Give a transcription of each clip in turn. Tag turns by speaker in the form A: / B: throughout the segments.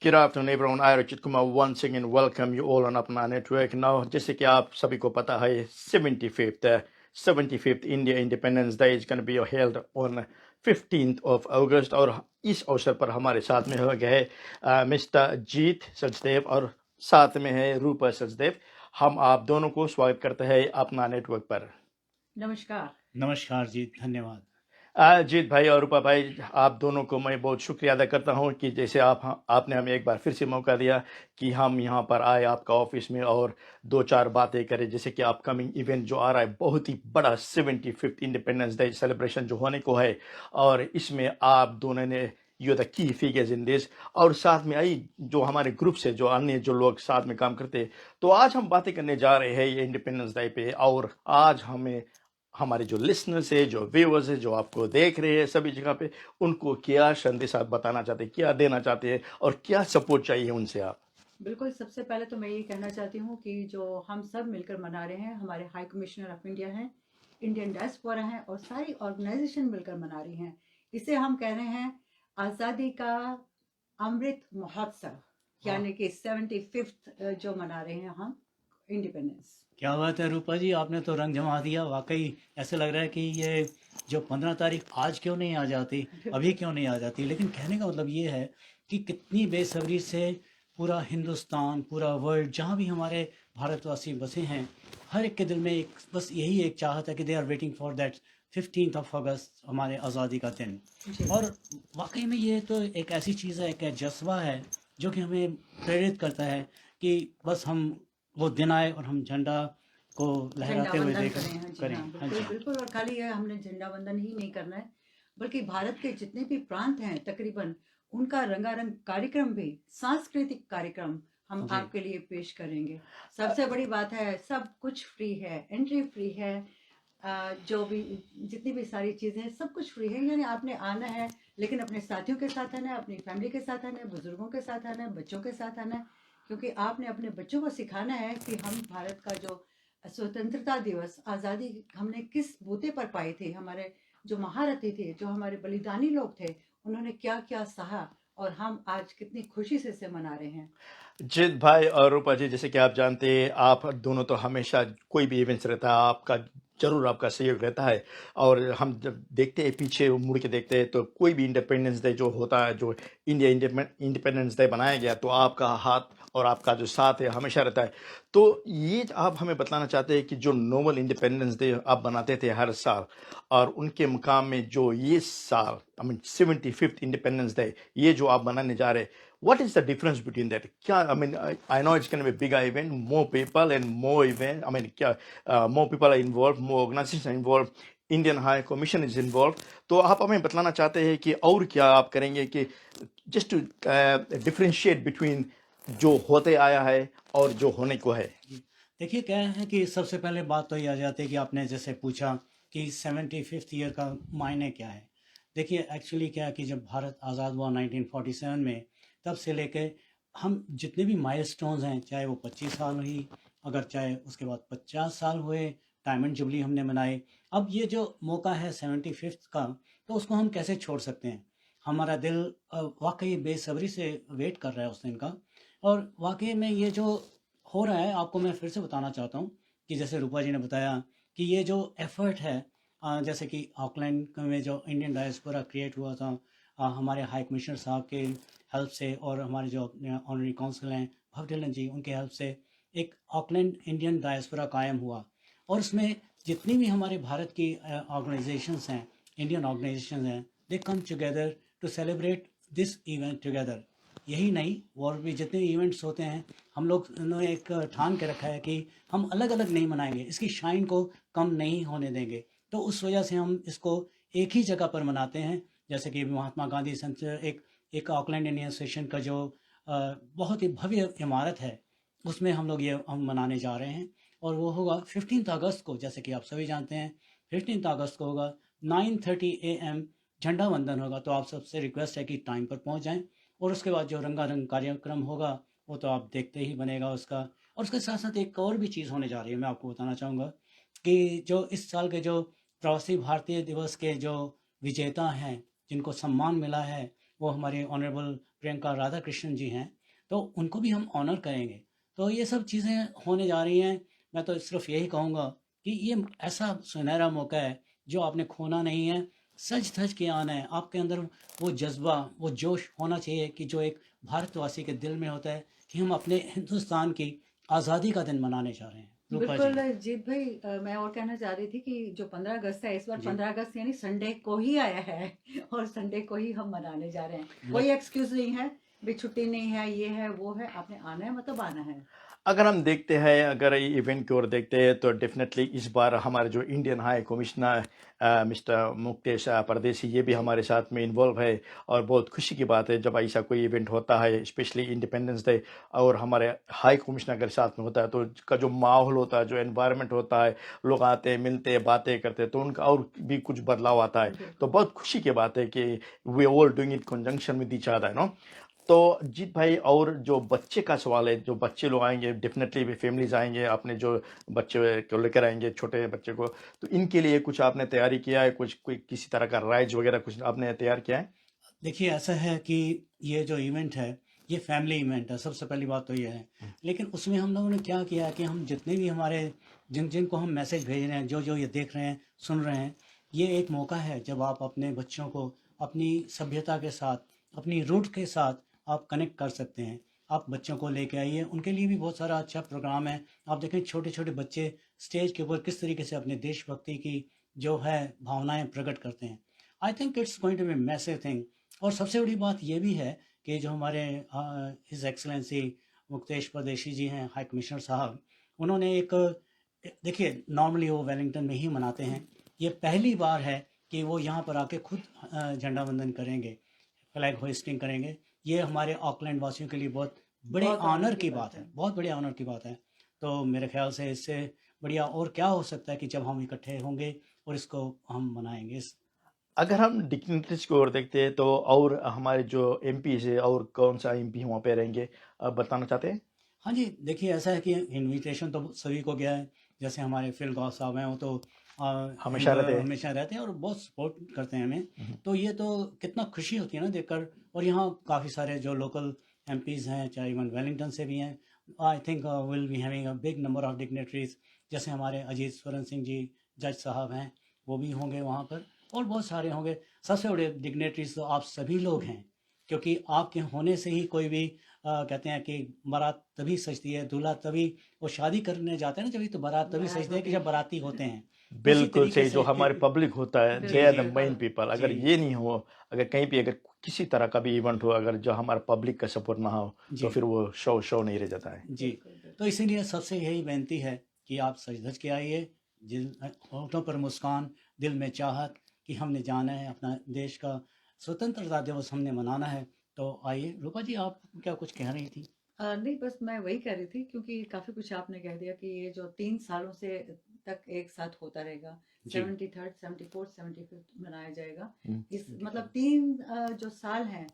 A: Good afternoon everyone, I Rajit Kumar once again welcome you all on अपना network. Now जैसे कि आप सभी को पता है 75th India Independence Day is going to be held on 15th of August। और इस अवसर पर हमारे साथ में हो गए मिस्टर जीत सचदेव और साथ में है रूपा सचदेव। हम आप दोनों को स्वागत करते हैं अपना नेटवर्क पर।
B: नमस्कार।
C: नमस्कार जी, धन्यवाद।
A: जीत भाई और रूपा भाई, आप दोनों को मैं बहुत शुक्रिया अदा करता हूं कि जैसे आपने हमें एक बार फिर से मौका दिया कि हम यहां पर आए आपका ऑफिस में और दो चार बातें करें। जैसे कि अपकमिंग इवेंट जो आ रहा है, बहुत ही बड़ा 75th इंडिपेंडेंस डे सेलिब्रेशन जो होने को है, और इसमें आप दोनों ने you the key figures in this. और साथ में आई जो हमारे ग्रुप से जो अन्य जो लोग साथ में काम करते हैं, तो आज हम बातें करने जा रहे हैं ये इंडिपेंडेंस डे पे। और आज हमें हमारे जो लिसनर्स है, जो व्यूअर्स है, जो आपको देख रहे हैं सभी जगह पे, उनको क्या संदेश आप बताना चाहते हैं, क्या देना चाहते हैं और क्या सपोर्ट चाहिए उनसे आप?
B: बिल्कुल, सबसे पहले तो मैं ये कहना चाहती हूँ कि जो हम सब मिलकर मना रहे हैं, हमारे हाई कमिश्नर ऑफ इंडिया हैं, इंडियन डायस्पोरा हैं और सारी ऑर्गेनाइजेशन मिलकर मना रही हैं। इसे हम कह रहे हैं आज़ादी का अमृत महोत्सव, यानी कि 75th जो मना रहे हैं हम इंडिपेंडेंस।
C: क्या बात है रूपा जी, आपने तो रंग जमा दिया। वाकई ऐसे लग रहा है कि ये जो 15 तारीख आज क्यों नहीं आ जाती, अभी क्यों नहीं आ जाती। लेकिन कहने का मतलब ये है कि कितनी बेसब्री से पूरा हिंदुस्तान, पूरा वर्ल्ड, जहाँ भी हमारे भारतवासी बसे हैं, हर एक के दिल में एक बस यही एक चाहत है कि they are waiting for that 15th of August, हमारे आज़ादी का दिन। और वाकई में ये तो एक ऐसी चीज़ है, एक जज्बा है जो कि हमें प्रेरित करता है कि बस हम वो दिन आए और हम झंडा को लहराते हुए
B: झंडा
C: देखें
B: वंदन करें। हाँ जी,
C: करें।
B: हाँ,
C: हाँ
B: बिल्कुल
C: जी,
B: बिल्कुल। और खाली ये हमने झंडा वंदन ही नहीं करना है, बल्कि भारत के जितने भी प्रांत हैं तकरीबन, उनका रंगारंग कार्यक्रम भी, सांस्कृतिक कार्यक्रम हम
C: जी।
B: आपके लिए पेश करेंगे। सबसे बड़ी बात है, सब कुछ फ्री है, एंट्री फ्री है। जो भी जितनी भी सारी चीज़ें हैं सब कुछ फ्री है, यानी आपने आना है, लेकिन अपने साथियों के साथ आना है, अपनी फैमिली के साथ आना है, बुजुर्गों के साथ आना है, बच्चों के साथ आना है, क्योंकि आपने अपने बच्चों को सिखाना है कि हम भारत का जो स्वतंत्रता दिवस, आज़ादी हमने किस बूते पर पाई थी, हमारे जो महारथी थे, जो हमारे बलिदानी लोग थे, उन्होंने क्या क्या सहा और हम आज कितनी खुशी से इसे मना रहे हैं।
A: जित भाई और रूपा जी, जैसे कि आप जानते हैं, आप दोनों तो हमेशा कोई भी इवेंट्स रहता है आपका जरूर आपका सहयोग रहता है। और हम जब देखते हैं, पीछे मुड़ के देखते हैं, तो कोई भी इंडिपेंडेंस डे जो होता है, जो इंडिया इंडिपेंडेंस डे बनाया गया, तो आपका हाथ और आपका जो साथ है हमेशा रहता है। तो ये आप हमें बताना चाहते हैं कि जो नोबल इंडिपेंडेंस डे आप बनाते थे हर साल, और उनके मुकाम में जो ये साल I mean 75th independence day ये जो आप बनाने जा रहे हैं, what is the difference between that? I mean, I know it's going to be a bigger event, more people and more event. I mean, more people are involved, more organizations are involved. Indian high commission is involve. तो आप हमें बताना चाहते हैं कि और क्या आप करेंगे कि जस्ट टू डिफरेंशिएट बिटवीन जो होते आया है और जो होने को है?
C: देखिए क्या है कि सबसे पहले बात तो ये आ जाती है कि आपने जैसे पूछा कि 75th ईयर का मायने क्या है। देखिए एक्चुअली क्या है कि जब भारत आज़ाद हुआ 1947 में, तब से लेके हम जितने भी माइलस्टोन्स हैं, चाहे वो 25 साल हुई, अगर चाहे उसके बाद 50 साल हुए, डायमंड जुबली हमने मनाई। अब ये जो मौका है 75th का, तो उसको हम कैसे छोड़ सकते हैं। हमारा दिल वाकई बेसब्री से वेट कर रहा है उस दिन का। और वाकई में ये जो हो रहा है, आपको मैं फिर से बताना चाहता हूँ कि जैसे रूपा जी ने बताया कि ये जो एफर्ट है, जैसे कि ऑकलैंड में जो इंडियन डायस्पोरा क्रिएट हुआ था, हमारे हाई कमिश्नर साहब के हेल्प से, और हमारे जो ऑनरी काउंसिल हैं भव ढिल्लन जी, उनके हेल्प से एक ऑकलैंड इंडियन डायस्पोरा कायम हुआ। और उसमें जितनी भी हमारे भारत की ऑर्गेनाइजेशंस हैं, इंडियन ऑर्गेनाइजेशंस हैं, they come together to celebrate this event together. यही नहीं, और भी जितने इवेंट्स होते हैं, हम लोग ने एक ठान के रखा है कि हम अलग अलग नहीं मनाएंगे, इसकी शाइन को कम नहीं होने देंगे। तो उस वजह से हम इसको एक ही जगह पर मनाते हैं। जैसे कि महात्मा गांधी सेंटर, एक ऑकलैंड इंडियन स्टेशन का जो बहुत ही भव्य इमारत है, उसमें हम लोग ये हम मनाने जा रहे हैं। और वो होगा 15 अगस्त को, जैसे कि आप सभी जानते हैं 15 अगस्त को होगा 9:30 AM झंडा वंदन होगा। तो आप सबसे रिक्वेस्ट है कि टाइम पर पहुंच जाएं। और उसके बाद जो रंगारंग कार्यक्रम होगा वो तो आप देखते ही बनेगा उसका। और उसके साथ साथ एक और भी चीज़ होने जा रही है, मैं आपको बताना चाहूँगा कि जो इस साल के जो प्रवासी भारतीय दिवस के जो विजेता हैं, जिनको सम्मान मिला है, वो हमारे ऑनरेबल प्रियंका राधा कृष्णन जी हैं, तो उनको भी हम ऑनर करेंगे। तो ये सब चीज़ें होने जा रही हैं। मैं तो सिर्फ यही कहूँगा कि ये ऐसा सुनहरा मौका है जो आपने खोना नहीं है, सज धज के आना है। आपके अंदर वो जज्बा, वो जोश होना चाहिए कि जो एक भारतवासी के दिल में होता है कि हम अपने हिंदुस्तान की आज़ादी का दिन मनाने जा रहे हैं। रूपा जी।
B: बिल्कुल जीत भाई, मैं और कहना चाह रही थी कि जो 15 अगस्त है इस बार
C: जी।
B: 15 अगस्त यानी संडे को ही आया है और संडे को ही हम मनाने जा रहे हैं। कोई
C: बस
B: एक्सक्यूज नहीं है, भी छुट्टी नहीं है, ये है वो है, आपने आना है मतलब आना है।
A: अगर हम देखते हैं, अगर इवेंट की ओर देखते हैं, तो डेफिनेटली इस बार हमारे जो Indian high commissioner mister Muktesh परदेसी, ये भी हमारे साथ में इन्वॉल्व है। और बहुत खुशी की बात है जब ऐसा कोई इवेंट होता है, स्पेशली इंडिपेंडेंस डे, और हमारे हाई कमिश्नर अगर साथ में होता है, तो का जो माहौल होता है, जो एनवायरनमेंट होता है, लोग आते हैं, मिलते हैं, बातें करते हैं, तो उनका और भी कुछ बदलाव आता है। तो
B: बिल्कुल
A: बहुत खुशी की बात है कि we all doing it conjunction with each other, no. तो जीत भाई, और जो बच्चे का सवाल है, जो बच्चे लोग आएंगे, डेफिनेटली भी फैमिलीज आएंगे, अपने जो बच्चे को लेकर आएंगे, छोटे बच्चे को, तो इनके लिए कुछ आपने तैयारी किया है? कुछ कोई किसी तरह का राइज वगैरह कुछ आपने तैयार किया है?
C: देखिए, ऐसा है कि ये जो इवेंट है, ये फैमिली इवेंट है, सबसे पहली बात तो ये है। लेकिन उसमें हम लोगों ने क्या किया कि हम जितने भी हमारे जिनको हम मैसेज भेज रहे हैं, जो ये देख रहे हैं, सुन रहे हैं, ये एक मौका है जब आप अपने बच्चों को अपनी सभ्यता के साथ, अपनी रूट के साथ आप कनेक्ट कर सकते हैं। आप बच्चों को लेके आइए, उनके लिए भी बहुत सारा अच्छा प्रोग्राम है। आप देखें छोटे छोटे बच्चे स्टेज के ऊपर किस तरीके से अपने देशभक्ति की जो है भावनाएं प्रकट करते हैं। I think it's going to be massive thing. और सबसे बड़ी बात ये भी है कि जो हमारे हिज एक्सलेंसी मुक्तेश परदेशी जी हैं, हाई कमिश्नर साहब, उन्होंने एक, देखिए नॉर्मली वो वेलिंगटन में ही मनाते हैं, ये पहली बार है कि वो यहाँ पर आके खुद झंडा वंदन करेंगे, फ्लैग होइस्टिंग करेंगे। ये हमारे ऑकलैंड वासियों के लिए बहुत बड़े
B: बहुत
C: ऑनर
B: ऑनर
C: की बात है, बहुत बड़े ऑनर की बात है। तो मेरे ख्याल से इससे बढ़िया और क्या हो सकता है कि जब हम इकट्ठे होंगे और इसको हम मनाएंगे।
A: अगर हम डिग्निटरीज की ओर देखते हैं, तो और हमारे जो एमपी है, और कौन सा एमपी वहाँ पे रहेंगे, आप बताना चाहते हैं?
C: हाँ जी, देखिए ऐसा है कि इनविटेशन तो सभी को गया है। जैसे हमारे फिल गॉस साहब हैं, वो तो
A: हमेशा रहते हैं।
C: हमेशा रहते हैं और बहुत सपोर्ट करते हैं हमें।
A: हम्म।
C: तो ये तो कितना खुशी होती है ना देखकर। और यहाँ काफ़ी सारे जो लोकल एमपीज़ हैं, चाहे इवन वेलिंगटन से भी हैं, I think will be having a big number of dignitaries. जैसे हमारे अजीत स्वरण सिंह जी जज साहब हैं, वो भी होंगे वहाँ पर, और बहुत सारे होंगे। सबसे बड़े डिग्नेटरीज तो आप सभी लोग हैं, क्योंकि आपके होने से ही कोई भी कहते हैं कि बारात तभी सजती है, दूल्हा तभी, वो शादी करने जाते हैं ना, जब तो बारात तभी
B: बारात
C: सजते हैं कि
B: होती
C: जब
B: है।
C: बाराती होते हैं। उसी
A: बिल्कुल
C: तरीके
A: सही, जो
C: से
A: हमारे पब्लिक होता है,
C: जी
A: दे आर द
C: जी
A: मेन
B: बिल्कुल
A: पीपल।
C: जी
A: अगर ये नहीं हो, अगर कहीं भी अगर किसी तरह का भी इवेंट हो, अगर जो हमारा पब्लिक का सपोर्ट ना हो, तो
C: जी
A: फिर वो शो शो नहीं रह जाता है।
C: जी।
B: बिल्कुल बिल्कुल।
C: तो इसीलिए सबसे यही बेनती है कि आप सज धज के आइए, दिल होठों पर मुस्कान, दिल में चाहत कि हमने जाना है, अपना देश का स्वतंत्रता दिवस हमने मनाना है। तो आइए। रूपा जी, आप क्या कुछ कह रही थी?
B: नहीं, बस मैं वही कह रही थी क्योंकि काफ़ी कुछ आपने कह दिया कि ये जो 3 सालों से तक एक साथ होता रहेगा,
C: जी
B: 73rd 74th 75th मनाया जाएगा।
A: हम्म।
B: इस मतलब 3 जो साल हैं,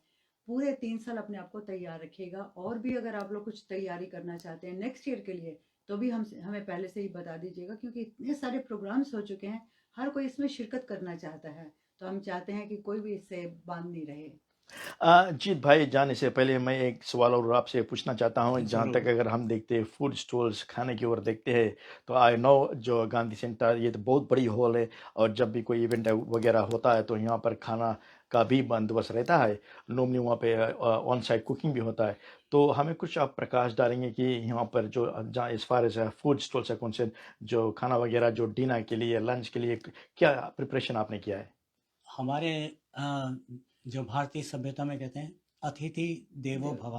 B: पूरे 3 साल अपने आप को तैयार रखिएगा। और भी अगर आप लोग कुछ तैयारी करना चाहते हैं नेक्स्ट ईयर के लिए, तो भी हमें पहले से ही बता दीजिएगा, क्योंकि इतने सारे प्रोग्राम्स हो चुके हैं, हर कोई इसमें शिरकत करना चाहता है। तो हम चाहते हैं कि कोई भी इससे बांध नहीं रहे।
A: जीत भाई, जाने से पहले मैं एक सवाल और आपसे पूछना चाहता हूँ। जहाँ तक
C: ज़रूर।
A: अगर हम देखते हैं फूड स्टॉल्स खाने की ओर देखते हैं, तो आई नो जो गांधी सेंटर, ये तो बहुत बड़ी हॉल है, और जब भी कोई इवेंट वगैरह होता है, तो यहाँ पर खाना का भी बंदोबस्त रहता है। नॉर्मली वहाँ पे ऑन साइट कुकिंग भी होता है। तो हमें कुछ आप प्रकाश डालेंगे कि यहाँ पर जो जहाँ इस फार एज फूड स्टॉल्स है, कौन से जो खाना वगैरह जो डिनर के लिए, लंच के लिए, क्या प्रिपरेशन आपने किया है?
C: हमारे जो भारतीय सभ्यता में कहते हैं अतिथि देवो भव,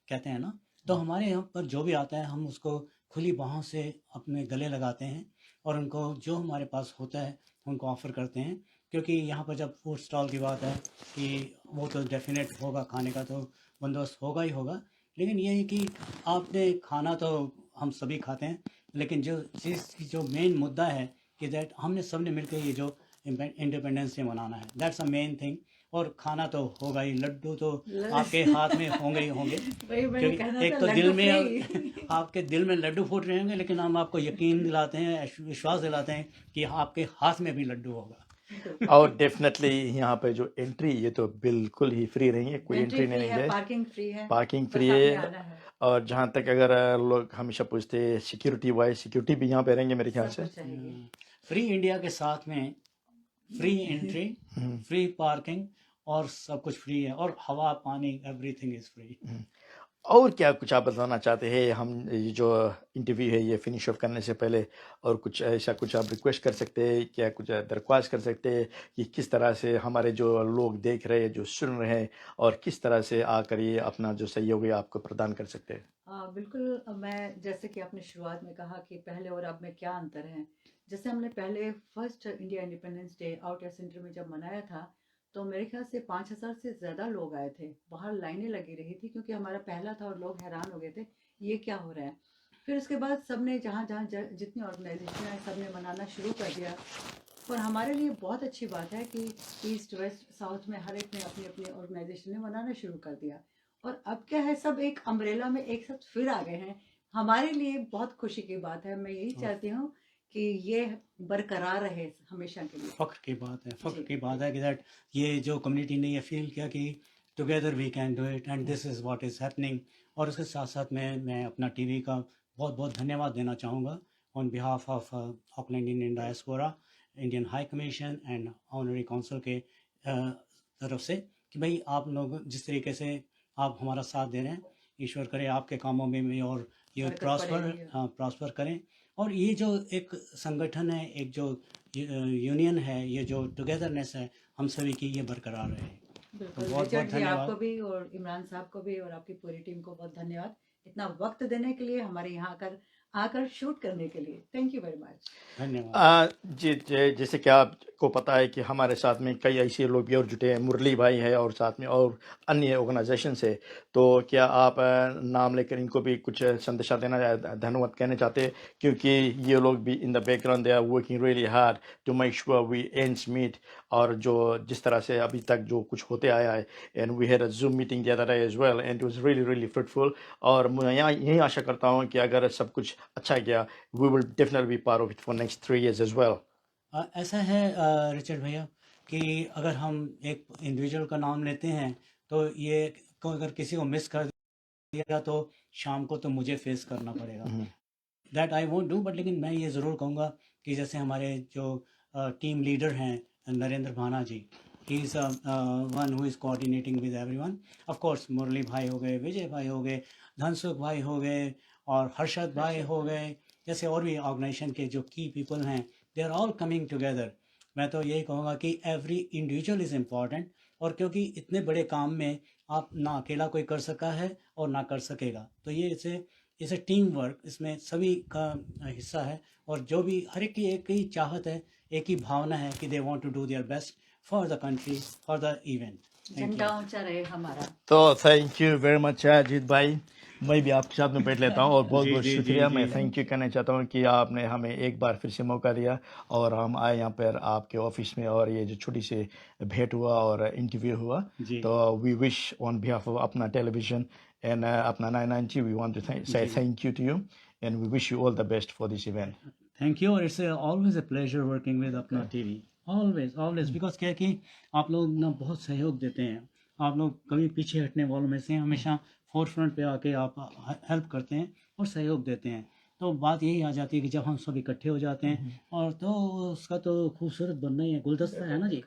C: कहते हैं ना। तो हमारे यहाँ पर जो भी आता है हम उसको खुली बाहों से अपने गले लगाते हैं और उनको जो हमारे पास होता है उनको ऑफ़र करते हैं। क्योंकि यहाँ पर जब फूड स्टॉल की बात है कि वो तो डेफिनेट होगा, खाने का तो बंदोबस्त होगा ही होगा। लेकिन ये है कि आपने खाना तो हम सभी खाते हैं, लेकिन जो चीज़ की जो मेन मुद्दा है कि दैट हमने सब ने मिलकर ये जो इंडिपेंडेंस डे मनाना है, दैट्स अ मेन थिंग। और खाना तो होगा ही, लड्डू तो आपके हाथ में होंगे ही होंगे।
B: वही मैंने
C: क्योंकि
B: कहना
C: एक
B: था,
C: तो दिल
B: लड्डू
C: में
B: फ्री।
C: आपके दिल में लड्डू फूट रहे होंगे, लेकिन हम आपको यकीन दिलाते हैं, विश्वास दिलाते हैं कि आपके हाथ में भी लड्डू होगा।
B: बिल्कुल
A: और डेफिनेटली यहाँ पे जो एंट्री ये तो बिल्कुल ही फ्री रहेंगे, कोई
B: एंट्री
A: एंट्री
B: फ्री
A: नहीं
B: है,
A: है,
B: पार्किंग फ्री है,
A: पार्किंग
B: बस
A: फ्री
B: आपने
A: है।
B: आना है,
A: और जहाँ तक अगर लोग हमेशा पूछते हैं सिक्योरिटी वाइज, सिक्योरिटी भी यहाँ पे रहेंगे मेरे ख्याल
B: सब
A: से।
B: कुछ रहेगी।
C: फ्री इंडिया के साथ में फ्री एंट्री,
A: हम्म,
C: फ्री पार्किंग और सब कुछ फ्री है, और हवा पानी एवरीथिंग इज फ्री।
A: हम्म। और क्या कुछ आप बताना चाहते हैं, हम ये जो इंटरव्यू है ये फिनिश ऑफ करने से पहले, और कुछ ऐसा कुछ आप रिक्वेस्ट कर सकते हैं, क्या कुछ दरख्वास्त कर सकते हैं कि किस तरह से हमारे जो लोग देख रहे हैं, जो सुन रहे हैं, और किस तरह से आकर ये अपना जो सहयोग है आपको प्रदान कर सकते हैं।
B: बिल्कुल मैं जैसे कि आपने शुरुआत में कहा कि पहले और अब में क्या अंतर है। जैसे हमने पहले first India independence day out air centre में जब मनाया था, तो मेरे ख्याल से 5,000 से ज़्यादा लोग आए थे, बाहर लाइनें लगी रही थी क्योंकि हमारा पहला था और लोग हैरान हो गए थे ये क्या हो रहा है। फिर उसके बाद सबने जहाँ जहाँ जितनी ऑर्गेनाइजेशन है सब ने मनाना शुरू कर दिया, और हमारे लिए बहुत अच्छी बात है कि ईस्ट वेस्ट साउथ में हर एक ने अपनी अपनी ऑर्गेनाइजेशन ने मनाना शुरू कर दिया। और अब क्या है, सब एक अम्ब्रेला में एक साथ फिर आ गए हैं। हमारे लिए बहुत खुशी की बात है, मैं यही चाहती हूँ कि ये बरकरार रहे हमेशा के लिए।
C: फ़ख्र की बात है, फ़ख्र
B: जी
C: की बात है कि दैट ये जो कम्युनिटी ने ये फील किया कि together we can do it and this is what is happening. और उसके साथ साथ मैं अपना टीवी का बहुत बहुत धन्यवाद देना चाहूँगा on behalf of Auckland Indian diaspora, Indian high commission and honorary council के तरफ से, कि भाई आप लोग जिस तरीके से आप हमारा साथ दे रहे हैं, ईश्वर करे आपके कामों में भी और ये
B: बरकत
C: प्रॉस्पर
B: पड़े रही है।
C: प्रॉस्पर करें। और ये जो एक संगठन है, एक जो यूनियन है, ये जो टुगेदरनेस है हम सभी की, ये बरकरार रहे। तो
B: बिल्कुल
C: बहुत बहुत
B: रिचर्ड जी, आपको
C: धन्यवाद।
B: भी और इमरान साहब को भी और आपकी पूरी टीम को बहुत धन्यवाद इतना वक्त देने के लिए, हमारे यहाँ आकर आकर शूट करने के लिए। Thank you very much.
C: धन्यवाद।
A: जैसे कि आपको पता है कि हमारे साथ में कई ऐसे लोग भी और जुटे हैं, मुरली भाई है और साथ में और अन्य ऑर्गेनाइजेशन से, तो क्या आप नाम लेकर इनको भी कुछ संदेशा देना, धन्यवाद कहना चाहते हैं, क्योंकि ये लोग भी in the background they are working really hard to make sure we ends meet. और जो जिस तरह से अभी तक जो कुछ होते आया है, and we had a zoom meeting the other day as well and it was really really fruitful. और मैं यहाँ यही आशा करता हूँ कि अगर सब कुछ अच्छा गया, we will definitely be part of it for next 3 years as well.
C: ऐसा है रिचर्ड भैया कि अगर हम एक इंडिविजुअल का नाम लेते हैं तो ये अगर किसी को मिस कर दिया तो शाम को तो मुझे फेस करना पड़ेगा। That I won't do, but लेकिन मैं ये ज़रूर कहूँगा कि जैसे हमारे जो टीम लीडर हैं Narendra Bhana ji, he is one who is coordinating with everyone. Of course Murli भाई हो गए, विजय भाई हो गए, धनसुख भाई हो गए और हर्षद भाई हो गए, जैसे और भी ऑर्गेनाइजेशन के जो की पीपल हैं, they are all coming together. मैं तो यही कहूँगा कि एवरी इंडिविजुअल इज़ इम्पॉर्टेंट, और क्योंकि इतने बड़े काम में आप ना अकेला कोई कर सका है और ना कर सकेगा, तो ये इसे टीम वर्क, इसमें सभी का हिस्सा है। और जो भी हर एक की एक ही चाहत है, एक ही भावना है कि they want to do their best for the country, for the event. Thank
B: झंडा
C: यू।
B: ऊंचा रहे हमारा।
A: तो thank you very much Ajit भाई, मैं भी आपके साथ में बैठ लेता हूँ और बहुत
C: जी
A: बहुत
C: जी जी
A: शुक्रिया,
C: जी
A: मैं थैंक यू कहना चाहता हूँ कि आपने हमें एक बार फिर से मौका दिया और हम आए यहाँ पर आपके ऑफिस में, और ये जो छोटी सी भेंट हुआ और इंटरव्यू हुआ,
C: जी
A: तो we wish on behalf of Apna television and Apna 990 we want to say
C: जी
A: thank you to you and we wish you all the best for this event.
C: Thank you. और it's always a pleasure working with Apna TV, always always, because क्या है कि आप लोग ना बहुत सहयोग देते हैं, आप लोग कभी पीछे हटने वालों में से हमेशा फोर फ्रंट पे आके आप हेल्प करते हैं और सहयोग देते हैं। तो बात यही आ जाती है कि जब हम सब इकट्ठे हो जाते हैं, और तो उसका तो खूबसूरत बनना ही है, गुलदस्ता है ना जी,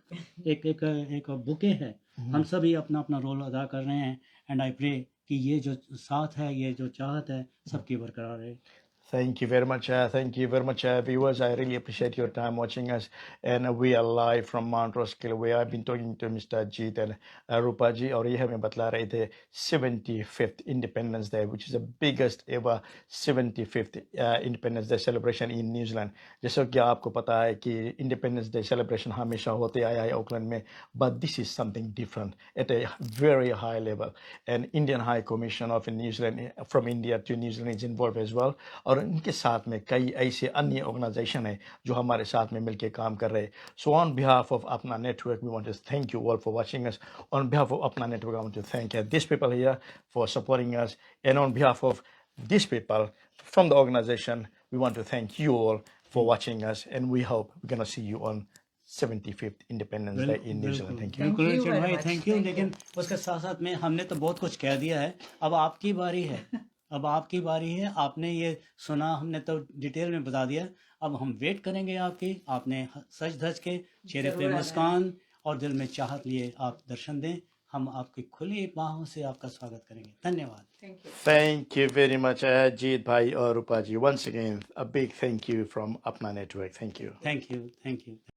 C: एक एक एक बुके है। हम सभी अपना अपना रोल अदा कर रहे हैं, एंड आई प्रे कि ये जो साथ है, ये जो चाहत है, सबकी बरकरार रहे।
A: Thank you very much. Thank you very much, viewers. I really appreciate your time watching us. And we are live from Mount Roskill. We have been talking to Mr. Jeet and Rupa ji, और ये हमें बतला रहे थे 75th Independence Day, which is the biggest ever 75th Independence Day celebration in New Zealand. जैसा कि आपको पता है कि Independence Day celebration हमेशा होते आया है ऑकलैंड में, but this is something different at a very high level. And Indian High Commission of New Zealand from India to New Zealand is involved as well. और इनके साथ में कई ऐसे अन्य ऑर्गेनाइजेशन है जो हमारे साथ में मिलकर काम कर रहे हैं। So on behalf of Apna network we want to thank you all for watching us. On behalf of Apna network I want to thank this people here for supporting us, and on behalf of these people from the organization we want to thank you all for watching us, and we hope we're going to see you on 75th Independence Day in New Zealand. Thank you.
B: Thank
C: बिल्कुल
B: you
C: Richard
B: very
C: भाई,
B: much.
C: Thank you.
B: Thank
C: लेकिन
B: you.
C: उसके साथ साथ में हमने तो बहुत कुछ कह दिया है, अब आपकी बारी है। अब आपकी बारी है, आपने ये सुना, हमने तो डिटेल में बता दिया। अब हम वेट करेंगे आपकी, आपने सच धज के चेहरे पे
B: जरूर आना है।
C: मुस्कान और दिल में चाहत लिए आप दर्शन दें, हम आपकी खुली बाहों से आपका स्वागत करेंगे। धन्यवाद।
B: Thank you.
A: Thank you very much, Ajit Bhai or Rupa ji. Once again, a big thank you from Apna Network. Thank you.
C: Thank you, thank you.